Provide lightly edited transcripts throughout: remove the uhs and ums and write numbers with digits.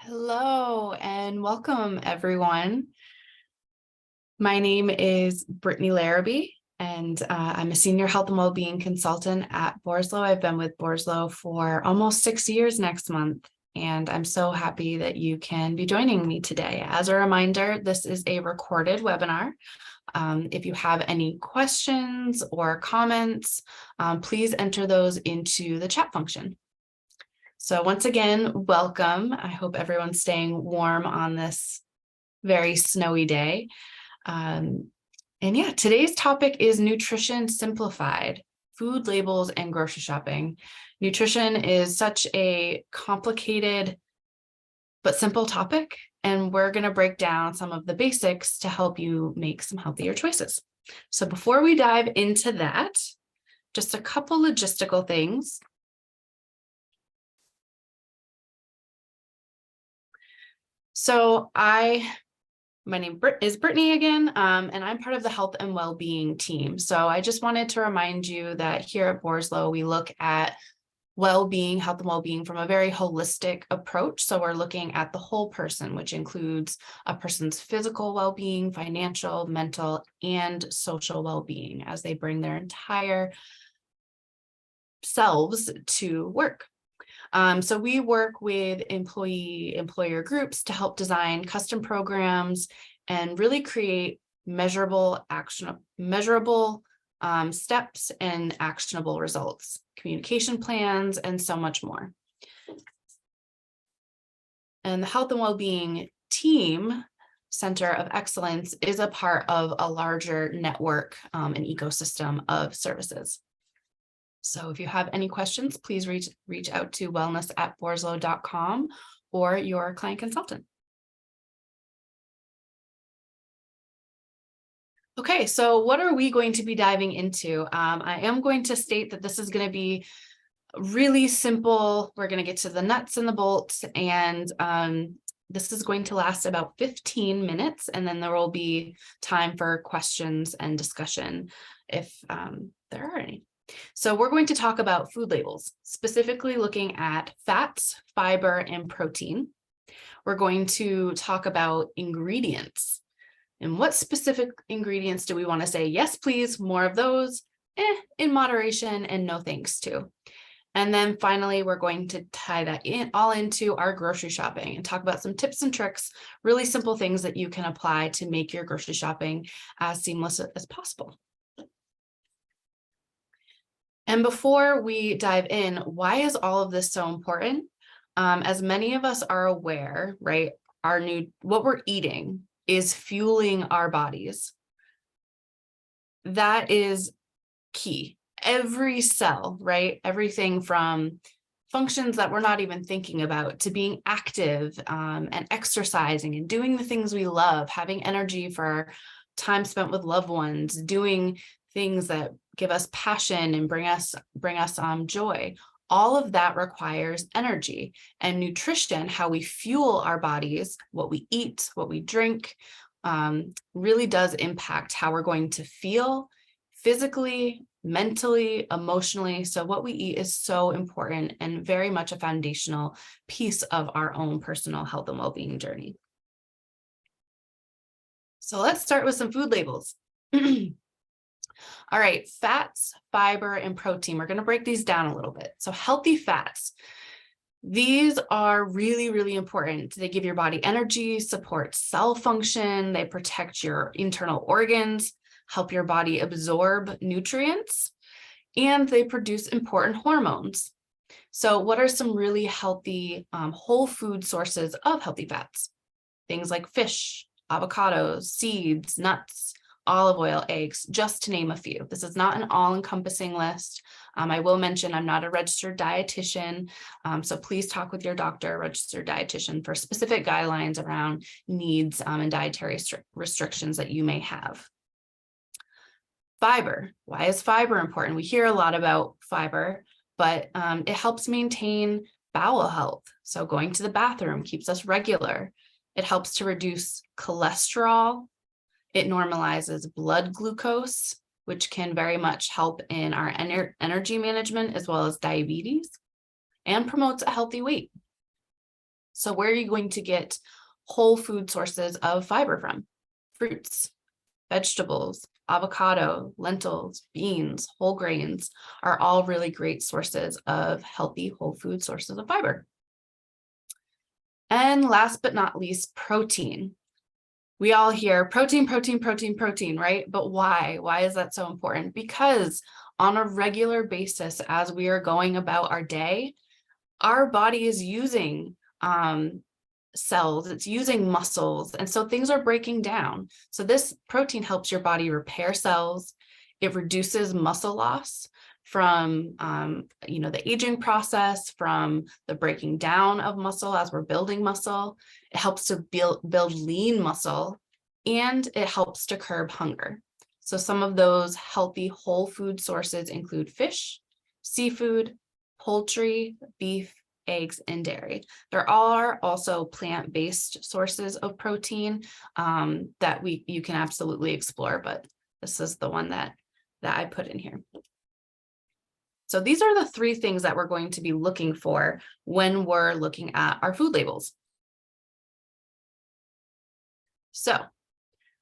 Hello and welcome, everyone. My name is Brittany Larrabee, and I'm a senior health and wellbeing consultant at Borislow. I've been with Borislow for almost 6 years next month, and I'm so happy that you can be joining me today. As a reminder, this is a recorded webinar. If you have any questions or comments, please enter those into the chat function. So once again, welcome. I hope everyone's staying warm on this very snowy day. And yeah, today's topic is nutrition simplified, food labels and grocery shopping. Nutrition is such a complicated but simple topic, and we're going to break down some of the basics to help you make some healthier choices. So before we dive into that, just a couple logistical things. So my name is Brittany again, and I'm part of the Health and Wellbeing team. So I just wanted to remind you that here at Borislow, we look at well-being, health and well-being from a very holistic approach. So we're looking at the whole person, which includes a person's physical well-being, financial, mental, and social well-being as they bring their entire selves to work. So we work with employer groups to help design custom programs and really create measurable steps and actionable results, communication plans, and so much more. And the Health and Wellbeing Team Center of Excellence is a part of a larger network and ecosystem of services. So if you have any questions, please reach out to wellness@borislow.com or your client consultant. Okay, so what are we going to be diving into? I am going to state that this is going to be really simple. We're going to get to the nuts and the bolts, and this is going to last about 15 minutes, and then there will be time for questions and discussion if there are any. So we're going to talk about food labels, specifically looking at fats, fiber, and protein. We're going to talk about ingredients and what specific ingredients do we want to say, yes, please, more of those, in moderation, and no thanks to. And then finally, we're going to tie that all into our grocery shopping and talk about some tips and tricks, really simple things that you can apply to make your grocery shopping as seamless as possible. And before we dive in, why is all of this so important? As many of us are aware, right, what we're eating is fueling our bodies. That is key. Every cell, right, everything from functions that we're not even thinking about to being active and exercising and doing the things we love, having energy for time spent with loved ones, doing things that give us passion and bring us joy. All of that requires energy, and nutrition, how we fuel our bodies, what we eat, what we drink, really does impact how we're going to feel physically, mentally, emotionally. So what we eat is so important and very much a foundational piece of our own personal health and well-being journey. So let's start with some food labels. All right, fats, fiber, and protein. We're going to break these down a little bit. So healthy fats. These are really, really important. They give your body energy, support cell function, they protect your internal organs, help your body absorb nutrients, and they produce important hormones. So what are some really healthy whole food sources of healthy fats? Things like fish, avocados, seeds, nuts, olive oil, eggs, just to name a few. This is not an all-encompassing list. I will mention I'm not a registered dietitian, so please talk with your doctor, registered dietitian, for specific guidelines around needs and dietary restrictions that you may have. Fiber. Why is fiber important? We hear a lot about fiber, but it helps maintain bowel health. So going to the bathroom keeps us regular. It helps to reduce cholesterol. It normalizes blood glucose, which can very much help in our energy management as well as diabetes, and promotes a healthy weight. So where are you going to get whole food sources of fiber from? Fruits, vegetables, avocado, lentils, beans, whole grains are all really great sources of healthy whole food sources of fiber. And last but not least, protein. We all hear protein, protein, protein, protein, right? But why? Why is that so important? Because on a regular basis, as we are going about our day, our body is using cells, it's using muscles, and so things are breaking down. So this protein helps your body repair cells. It reduces muscle loss from the aging process, from the breaking down of muscle as we're building muscle. It helps to build lean muscle, and it helps to curb hunger. So some of those healthy whole food sources include fish, seafood, poultry, beef, eggs, and dairy. There are also plant-based sources of protein that you can absolutely explore, but this is the one that I put in here. So these are the three things that we're going to be looking for when we're looking at our food labels. So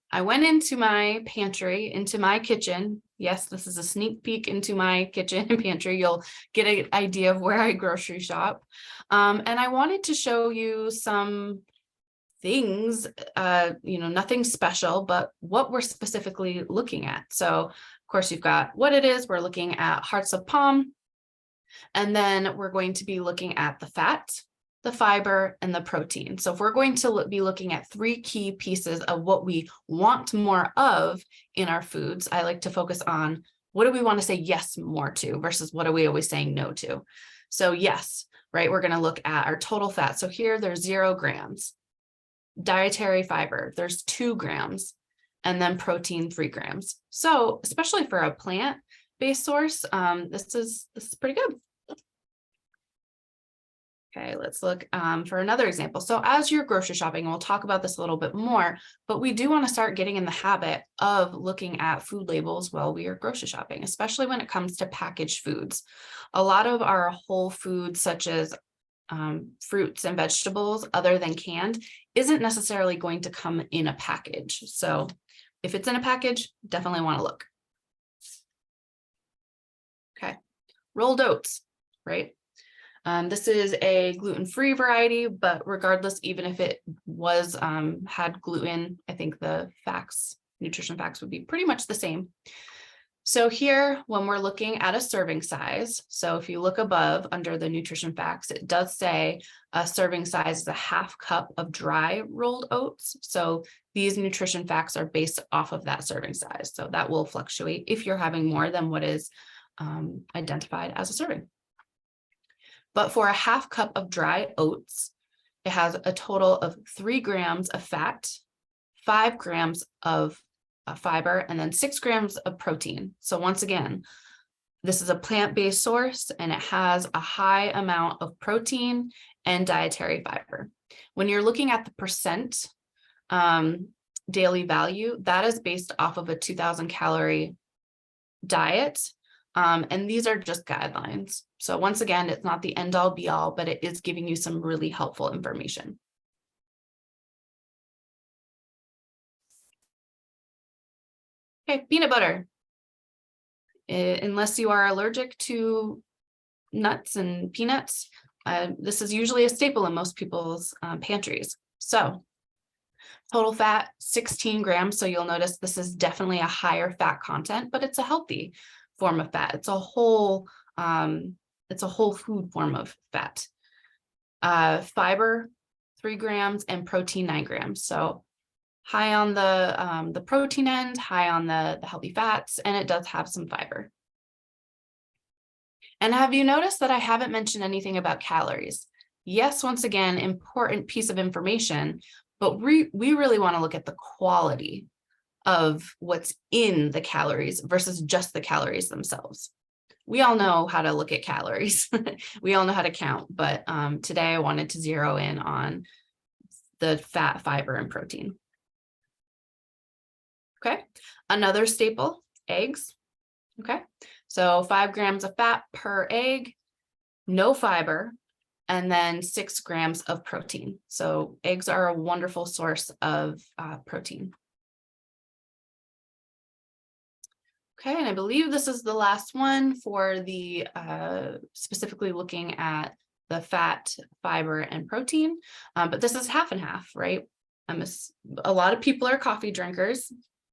I went into my pantry, into my kitchen. Yes, this is a sneak peek into my kitchen and pantry. You'll get an idea of where I grocery shop. And I wanted to show you some things, nothing special, but what we're specifically looking at. So of course, you've got what it is. We're looking at hearts of palm. And then we're going to be looking at the fat, the fiber, and the protein. So if we're going to be looking at three key pieces of what we want more of in our foods, I like to focus on what do we want to say yes more to versus what are we always saying no to. So yes, right, we're going to look at our total fat. So here there's 0 grams. Dietary fiber, there's 2 grams, and then protein 3 grams. So especially for a plant-based source, this is pretty good. Okay, let's look for another example. So as you're grocery shopping, and we'll talk about this a little bit more, but we do want to start getting in the habit of looking at food labels while we are grocery shopping, especially when it comes to packaged foods. A lot of our whole foods, such as fruits and vegetables, other than canned, isn't necessarily going to come in a package. So if it's in a package, definitely want to look. Okay, rolled oats, right? This is a gluten-free variety, but regardless, even if it was had gluten, I think the nutrition facts would be pretty much the same. So here, when we're looking at a serving size, so if you look above under the nutrition facts, it does say a serving size is a 1/2 cup of dry rolled oats. So these nutrition facts are based off of that serving size. So that will fluctuate if you're having more than what is identified as a serving. But for a 1/2 cup of dry oats, it has a total of 3 grams of fat, 5 grams of fiber, and then 6 grams of protein. So once again, this is a plant-based source and it has a high amount of protein and dietary fiber. When you're looking at the percent daily value, that is based off of a 2,000 calorie diet. And these are just guidelines. So once again, it's not the end all be all, but it is giving you some really helpful information. Okay, peanut butter. Unless you are allergic to nuts and peanuts, this is usually a staple in most people's pantries. So total fat, 16 grams. So you'll notice this is definitely a higher fat content, but it's a healthy form of fat. It's a whole food form of fat. Fiber, 3 grams, and protein, 9 grams. So high on the protein end, high on the healthy fats, and it does have some fiber. And have you noticed that I haven't mentioned anything about calories? Yes, once again, important piece of information, but we really want to look at the quality of what's in the calories versus just the calories themselves. We all know how to look at calories. We all know how to count, but today I wanted to zero in on the fat, fiber, and protein. Okay, another staple, eggs. Okay, so 5 grams of fat per egg, no fiber, and then 6 grams of protein. So eggs are a wonderful source of protein. Okay, and I believe this is the last one for the specifically looking at the fat, fiber, and protein, but this is half and half, right? A lot of people are coffee drinkers,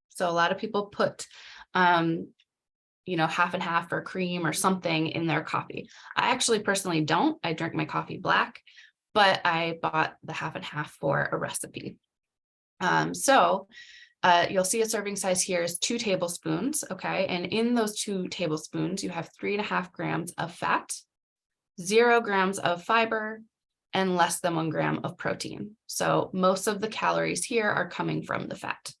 so a lot of people put half and half or cream or something in their coffee. I actually personally don't. I drink my coffee black, but I bought the half and half for a recipe. You'll see a serving size here is 2 tablespoons, okay? And in those 2 tablespoons, you have 3.5 grams of fat, 0 grams of fiber, and less than 1 gram of protein. So most of the calories here are coming from the fat.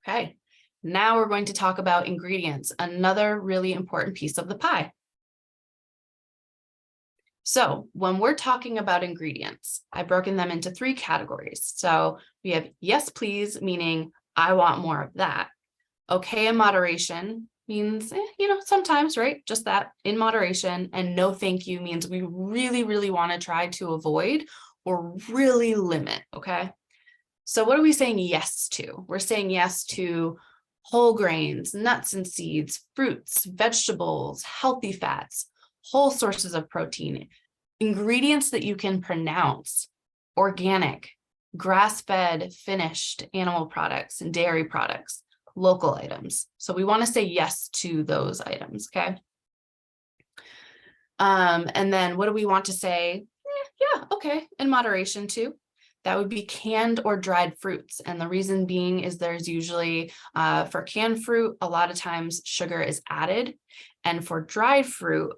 Okay, now we're going to talk about ingredients, another really important piece of the pie. So when we're talking about ingredients, I've broken them into 3 categories. So we have yes, please, meaning I want more of that. Okay in moderation means, sometimes, right? Just that, in moderation. And no thank you means we really, really want to try to avoid or really limit, okay? So what are we saying yes to? We're saying yes to whole grains, nuts and seeds, fruits, vegetables, healthy fats, whole sources of protein, ingredients that you can pronounce, organic, grass-fed, finished animal products and dairy products, local items. So we want to say yes to those items, okay? And then what do we want to say? Yeah, okay, in moderation too. That would be canned or dried fruits. And the reason being is there's usually, for canned fruit, a lot of times sugar is added. And for dried fruit,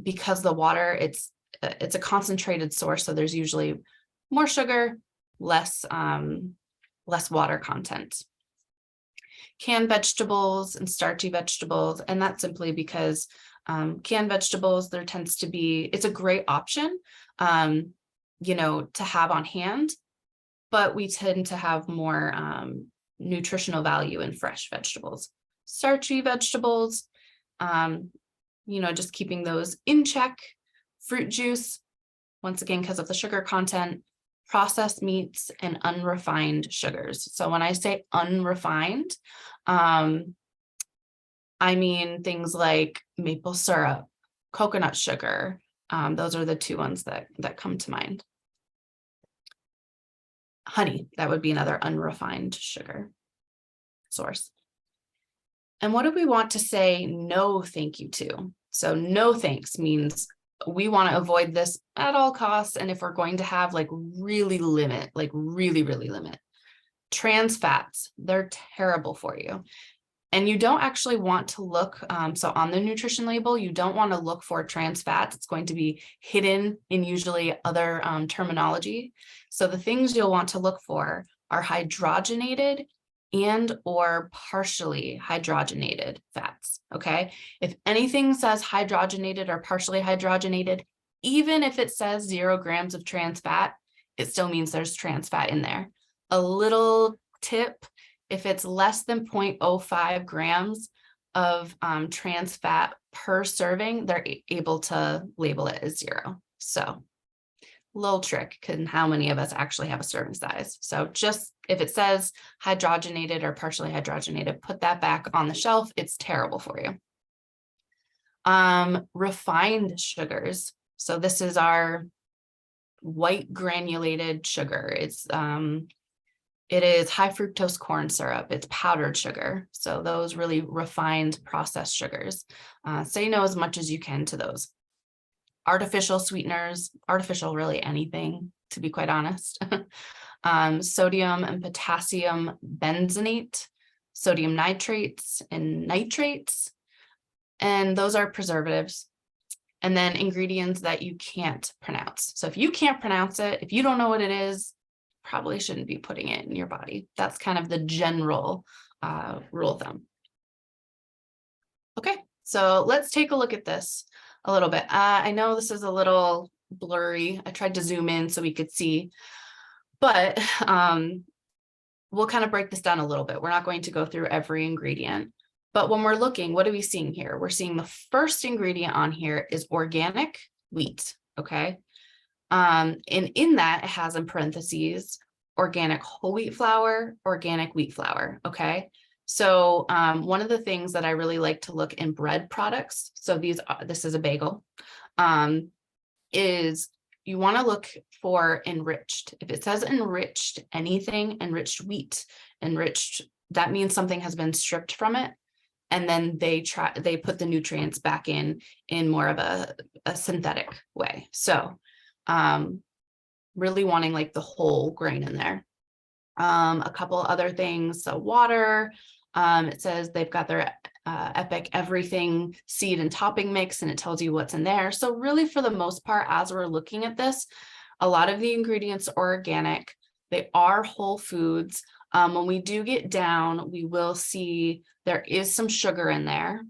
because the water, it's a concentrated source, so there's usually more sugar, less water content. Canned vegetables and starchy vegetables, and that's simply because canned vegetables, there tends to be, it's a great option, to have on hand, but we tend to have more nutritional value in fresh vegetables. Starchy vegetables, just keeping those in check. Fruit juice, once again, because of the sugar content, processed meats, and unrefined sugars. So when I say unrefined, I mean things like maple syrup, coconut sugar. Those are the 2 ones that come to mind. Honey, that would be another unrefined sugar source. And what do we want to say no thank you to? So no thanks means we want to avoid this at all costs. And if we're going to have really limit. Trans fats, they're terrible for you. And you don't actually want to look, so on the nutrition label, you don't want to look for trans fats. It's going to be hidden in usually other terminology. So the things you'll want to look for are hydrogenated and or partially hydrogenated fats, okay? If anything says hydrogenated or partially hydrogenated, even if it says 0 grams of trans fat, it still means there's trans fat in there. A little tip, if it's less than 0.05 grams of trans fat per serving, they're able to label it as 0. So little trick, and how many of us actually have a serving size. So just if it says hydrogenated or partially hydrogenated, put that back on the shelf. It's terrible for you. Refined sugars. So this is our white granulated sugar. It is high fructose corn syrup. It's powdered sugar. So those really refined processed sugars. Say no as much as you can to those. Artificial sweeteners, artificial really anything, to be quite honest. Sodium and potassium benzenate, sodium nitrates and nitrates, and those are preservatives. And then ingredients that you can't pronounce. So if you can't pronounce it, if you don't know what it is, probably shouldn't be putting it in your body. That's kind of the general rule of thumb. Okay, so let's take a look at this a little bit. I know this is a little blurry. I tried to zoom in so we could see, but we'll kind of break this down a little bit. We're not going to go through every ingredient, But when we're looking, what are we seeing here? We're seeing the first ingredient on here is organic wheat, okay? And in that, it has in parentheses, organic whole wheat flour, organic wheat flour, okay? So one of the things that I really like to look in bread products, so this is a bagel, is you want to look for enriched. If it says enriched anything, enriched wheat, enriched, that means something has been stripped from it. And then they put the nutrients back in more of a synthetic way. So really wanting like the whole grain in there. A couple other things, so water, it says they've got their Epic Everything seed and topping mix, and it tells you what's in there. So really, for the most part, as we're looking at this, a lot of the ingredients are organic. They are whole foods. When we do get down, we will see there is some sugar in there.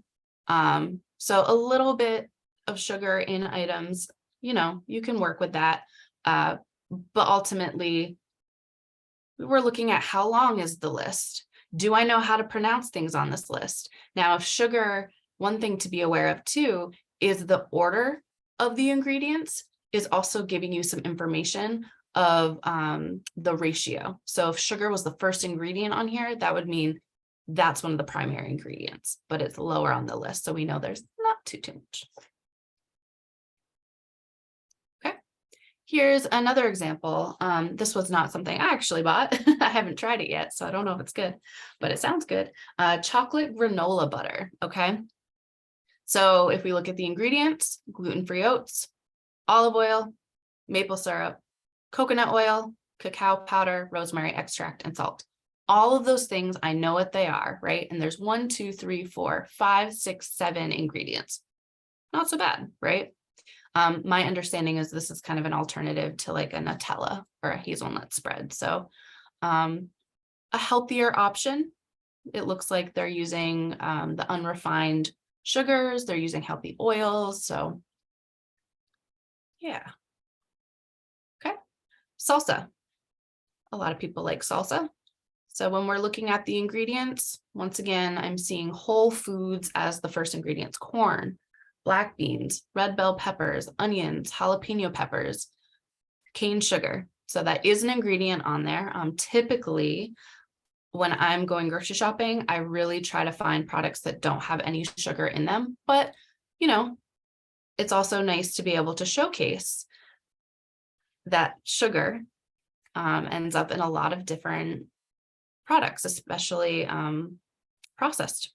So a little bit of sugar in items, you can work with that. But ultimately, we're looking at how long is the list? Do I know how to pronounce things on this list? Now, if sugar, one thing to be aware of too, is the order of the ingredients is also giving you some information of the ratio. So if sugar was the first ingredient on here, that would mean that's one of the primary ingredients, but it's lower on the list. So we know there's not too much. Here's another example. This was not something I actually bought. I haven't tried it yet, so I don't know if it's good, but it sounds good. Chocolate granola butter, okay? So if we look at the ingredients, gluten-free oats, olive oil, maple syrup, coconut oil, cacao powder, rosemary extract, and salt. All of those things, I know what they are, right? And there's 1, 2, 3, 4, 5, 6, 7 ingredients. Not so bad, right? My understanding is this is kind of an alternative to like a Nutella or a hazelnut spread. So a healthier option. It looks like they're using the unrefined sugars. They're using healthy oils. So yeah. Okay. Salsa. A lot of people like salsa. So when we're looking at the ingredients, once again, I'm seeing whole foods as the first ingredients: corn, black beans, red bell peppers, onions, jalapeno peppers, cane sugar. So that is an ingredient on there. Typically, when I'm going grocery shopping, I really try to find products that don't have any sugar in them. But, it's also nice to be able to showcase that sugar ends up in a lot of different products, especially processed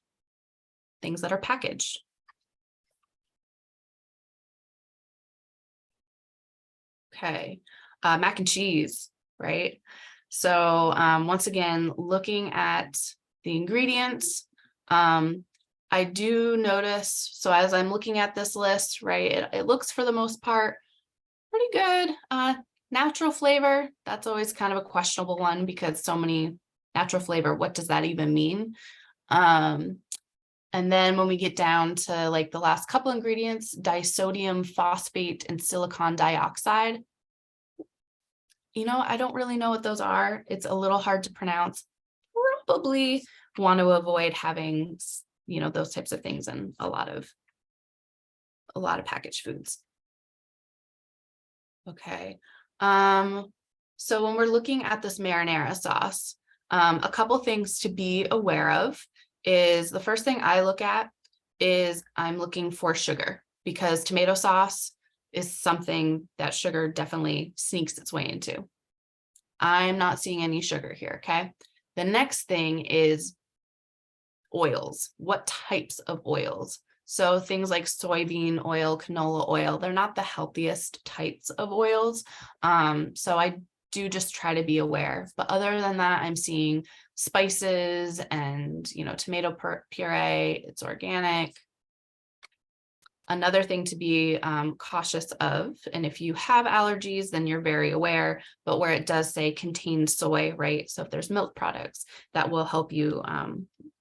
things that are packaged. Okay, mac and cheese, right? So once again, looking at the ingredients, I do notice, so as I'm looking at this list, right, it looks for the most part pretty good. Natural flavor, that's always kind of a questionable one because so many natural flavor, what does that even mean? And then when we get down to like the last couple ingredients, disodium phosphate and silicon dioxide, I don't really know what those are. It's a little hard to pronounce. Probably want to avoid having, those types of things in a lot of packaged foods. Okay. So when we're looking at this marinara sauce, a couple things to be aware of is the first thing I look at is I'm looking for sugar, because tomato sauce is something that sugar definitely sneaks its way into. I'm not seeing any sugar here, okay? The next thing is oils. What types of oils? So things like soybean oil, canola oil, they're not the healthiest types of oils. So I do just try to be aware. But other than that, I'm seeing spices and, tomato puree, it's organic. Another thing to be cautious of, and if you have allergies, then you're very aware, but where it does say contains soy, right? So if there's milk products, that will help you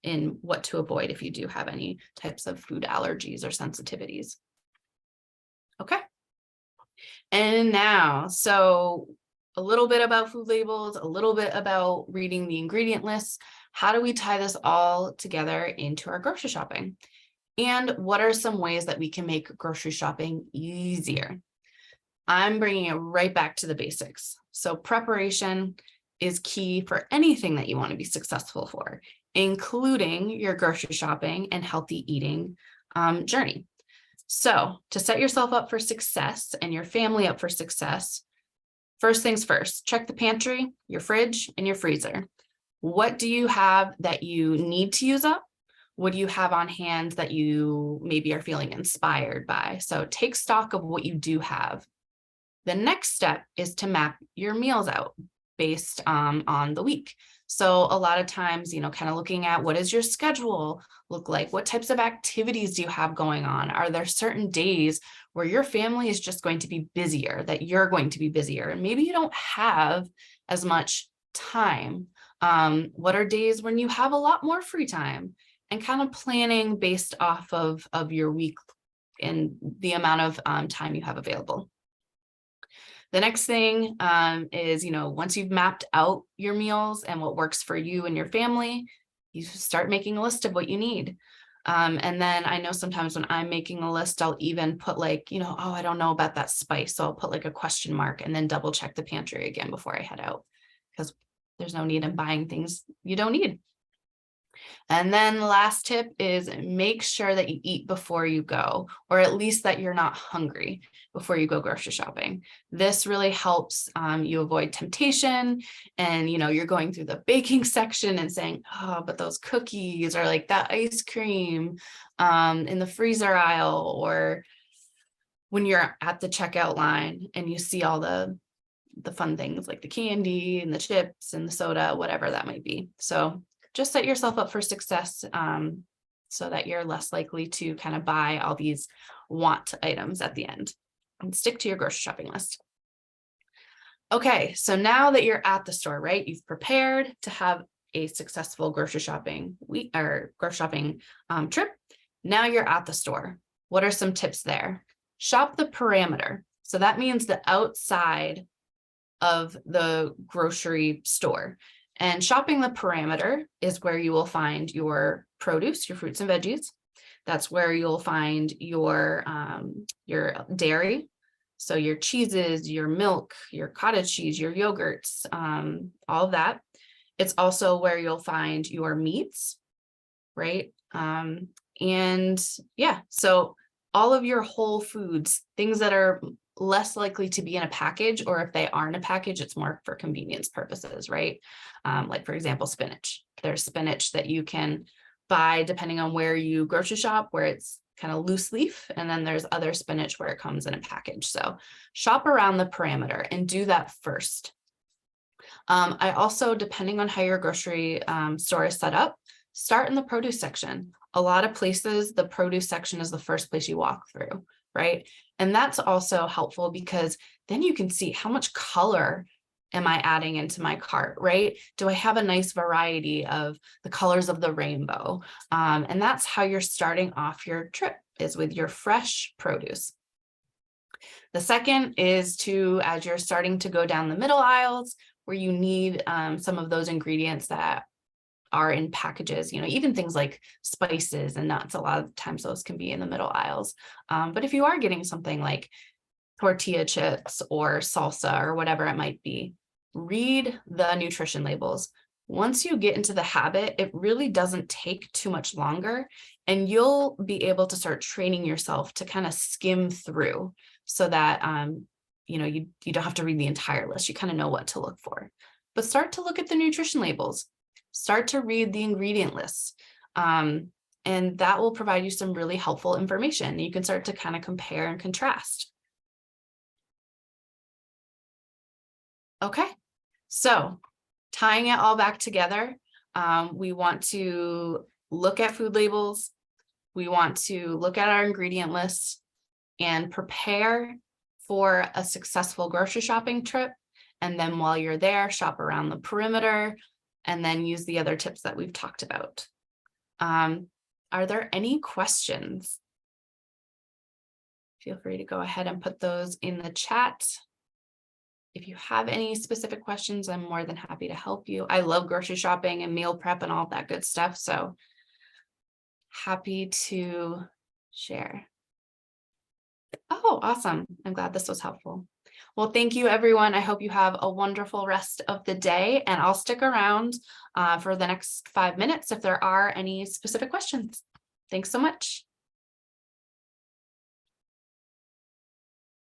in what to avoid if you do have any types of food allergies or sensitivities. Okay. And now, so a little bit about food labels, a little bit about reading the ingredient lists. how do we tie this all together into our grocery shopping? And what are some ways that we can make grocery shopping easier? I'm bringing it right back to the basics. So preparation is key for anything that you want to be successful for, including your grocery shopping and healthy eating journey. So to set yourself up for success and your family up for success, first things first, check the pantry, your fridge, and your freezer. What do you have that you need to use up? What do you have on hand that you maybe are feeling inspired by? So take stock of what you do have. The next step is to map your meals out based on the week. So a lot of times, kind of looking at what does your schedule look like? What types of activities do you have going on? Are there certain days where your family is just going to be busier, that you're going to be busier, and maybe you don't have as much time? What are days when you have a lot more free time? And kind of planning based off of your week and the amount of time you have available. The next thing is, once you've mapped out your meals and what works for you and your family, you start making a list of what you need. And then I know sometimes when I'm making a list, I'll even put like, oh, I don't know about that spice. So I'll put like a question mark and then double check the pantry again before I head out, because there's no need in buying things you don't need. And then the last tip is make sure that you eat before you go, or at least that you're not hungry before you go grocery shopping. This really helps you avoid temptation. And, you're going through the baking section and saying, oh, but those cookies, or like that ice cream in the freezer aisle, or when you're at the checkout line and you see all the fun things like the candy and the chips and the soda, whatever that might be. So just set yourself up for success so that you're less likely to kind of buy all these want items at the end, and stick to your grocery shopping list. Okay, so now that you're at the store, right, you've prepared to have a successful grocery shopping week or grocery shopping trip. Now you're at the store. What are some tips there? Shop the perimeter. So that means the outside of the grocery store. And shopping the perimeter is where you will find your produce, your fruits and veggies. That's where you'll find your dairy. So your cheeses, your milk, your cottage cheese, your yogurts, all of that. It's also where you'll find your meats, right? And yeah, so all of your whole foods, things that are less likely to be in a package, or if they are in a package, it's more for convenience purposes, right? Like for example, spinach. There's spinach that you can buy depending on where you grocery shop, where it's kind of loose leaf, and then there's other spinach where it comes in a package. So shop around the perimeter and do that first. I also, depending on how your grocery store is set up, start in the produce section. A lot of places, the produce section is the first place you walk through, right? And that's also helpful because then you can see how much color am I adding into my cart, right? Do I have a nice variety of the colors of the rainbow? And that's how you're starting off your trip, is with your fresh produce. The second is to, as you're starting to go down the middle aisles, where you need some of those ingredients that are in packages, even things like spices and nuts, a lot of times those can be in the middle aisles. But if you are getting something like tortilla chips or salsa or whatever it might be, read the nutrition labels. Once you get into the habit, it really doesn't take too much longer, and you'll be able to start training yourself to kind of skim through so that you don't have to read the entire list. You kind of know what to look for. But start to look at the nutrition labels. Start to read the ingredient lists. And that will provide you some really helpful information. You can start to kind of compare and contrast. Okay, so tying it all back together, we want to look at food labels. We want to look at our ingredient lists and prepare for a successful grocery shopping trip. And then while you're there, shop around the perimeter and then use the other tips that we've talked about. Are there any questions? Feel free to go ahead and put those in the chat. if you have any specific questions, I'm more than happy to help you. I love grocery shopping and meal prep and all that good stuff. So happy to share. Oh, awesome. I'm glad this was helpful. Well, thank you, everyone. I hope you have a wonderful rest of the day, and I'll stick around for the next 5 minutes if there are any specific questions. Thanks so much.